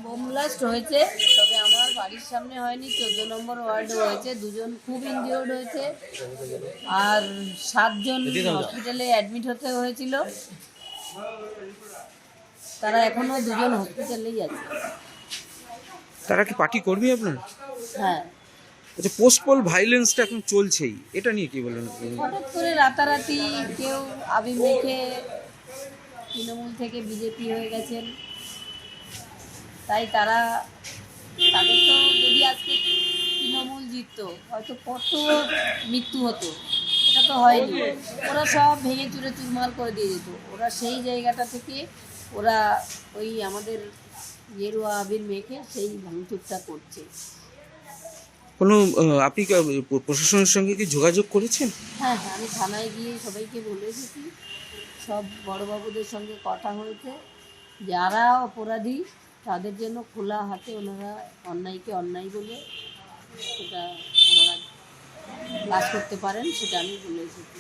Bomb blast হয়েছে, তবে আমার বাড়ির সামনে হয়নি, 14 নম্বর ওয়ার্ডে হয়েছে। দুজন খুব ইনজিওর্ড হয়েছে আর 7 জন হসপিটালে অ্যাডমিট হতে হয়েছিল। তারা এখনো 2জন হসপিটালেই আছে। তারা কি পার্টি কর্মী আপনার? হ্যাঁ। আচ্ছা, পোস্ট পোল ভাইলেন্সটা এখন চলছেই, এটা নিয়ে কি বলেন? হঠাৎ করে রাতারাতি কেউ আবির মেখে তৃণমূল থেকে বিজেপি হয়ে গেছেন, তাই তাদের তো যদি আজকে তৃণমূল জিততো হয়তো কত মৃত্যু হতো, এটা তো হয়নি। ওরা সব ভেঙে চুরে চুরমার করে দিয়ে যেত। ওরা সেই জায়গাটা থেকে ওরা ওই আমাদের গেরুয়া আবির মেখে সেই ভাঙচুরটা করছে। কোনো আপনি কি প্রশাসনের সঙ্গে কি যোগাযোগ করেছেন? হ্যাঁ হ্যাঁ, আমি থানায় গিয়ে সবাইকে বলে এসেছি, সব বড়োবাবুদের সঙ্গে কথা হয়েছে। যারা অপরাধী তাদের জন্য খোলা হাতে ওনারা অন্যায়কে অন্যায় বলে সেটা ওনারা ক্লাস করতে পারেন, সেটা আমি বলে এসেছি।